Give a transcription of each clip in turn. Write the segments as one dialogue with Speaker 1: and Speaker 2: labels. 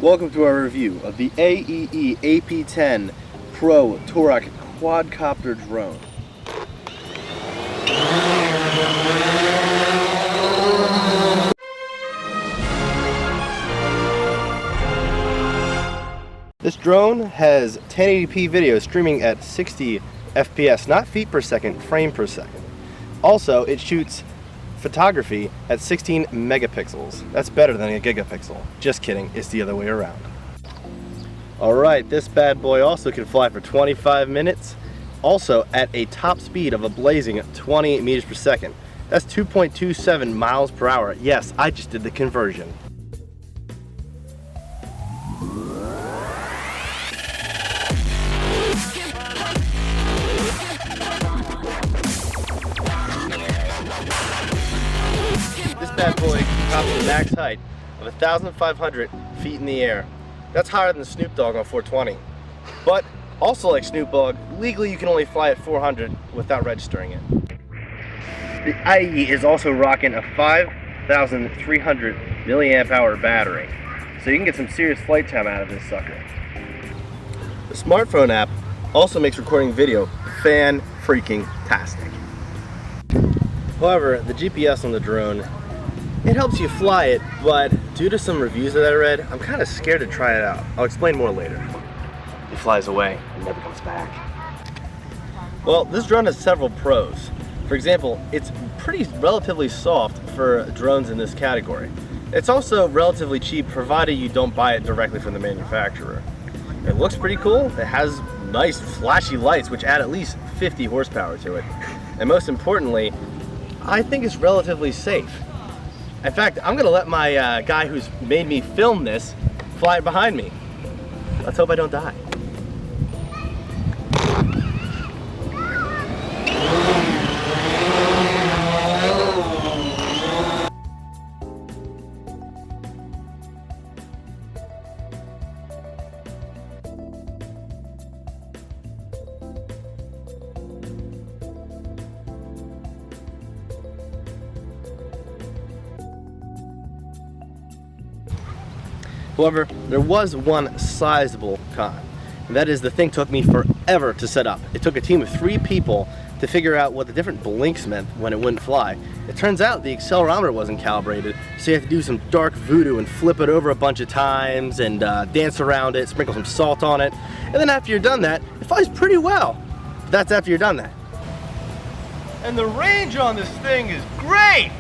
Speaker 1: Welcome to our review of the AEE AP10 Pro Torque quadcopter drone. This drone has 1080p video streaming at 60 FPS, not feet per second, frame per second. Also, it shoots photography at 16 megapixels. That's better than a gigapixel. Just kidding, it's the other way around. Alright, this bad boy also can fly for 25 minutes, also at a top speed of a blazing 20 meters per second. That's 2.27 miles per hour. Yes, I just did the conversion. This bad boy tops the max height of 1,500 feet in the air. That's higher than Snoop Dogg on 420. But also like Snoop Dogg, legally you can only fly at 400 without registering it. The IE is also rocking a 5,300 milliamp hour battery, so you can get some serious flight time out of this sucker. The smartphone app also makes recording video fan-freaking-tastic. However, the GPS on the drone, it helps you fly it, but due to some reviews that I read, I'm kind of scared to try it out. I'll explain more later. It flies away and never comes back. Well, this drone has several pros. For example, it's relatively soft for drones in this category. It's also relatively cheap, provided you don't buy it directly from the manufacturer. It looks pretty cool. It has nice flashy lights, which add at least 50 horsepower to it. And most importantly, I think it's relatively safe. In fact, I'm gonna let my guy who's made me film this fly it behind me. Let's hope I don't die. However, there was one sizable con, and that is the thing took me forever to set up. It took a team of 3 people to figure out what the different blinks meant when it wouldn't fly. It turns out the accelerometer wasn't calibrated, so you have to do some dark voodoo and flip it over a bunch of times and dance around it, sprinkle some salt on it, and then after you're done that, it flies pretty well. But that's after you're done that. And the range on this thing is great!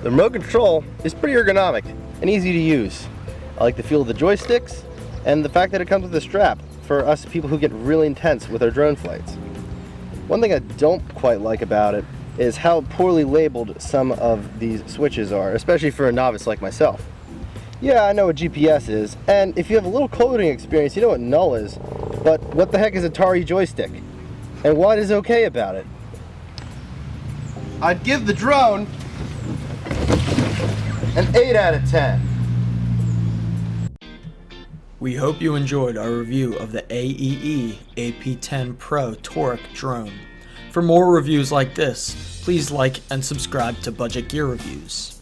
Speaker 1: The remote control is pretty ergonomic and easy to use. I like the feel of the joysticks and the fact that it comes with a strap for us people who get really intense with our drone flights. One thing I don't quite like about it is how poorly labeled some of these switches are, especially for a novice like myself. Yeah, I know what GPS is, and if you have a little coding experience, you know what null is, but what the heck is Atari joystick? And what is okay about it? I'd give the drone an 8 out of 10.
Speaker 2: We hope you enjoyed our review of the AEE AP10 Pro Torque drone. For more reviews like this, please like and subscribe to Budget Gear Reviews.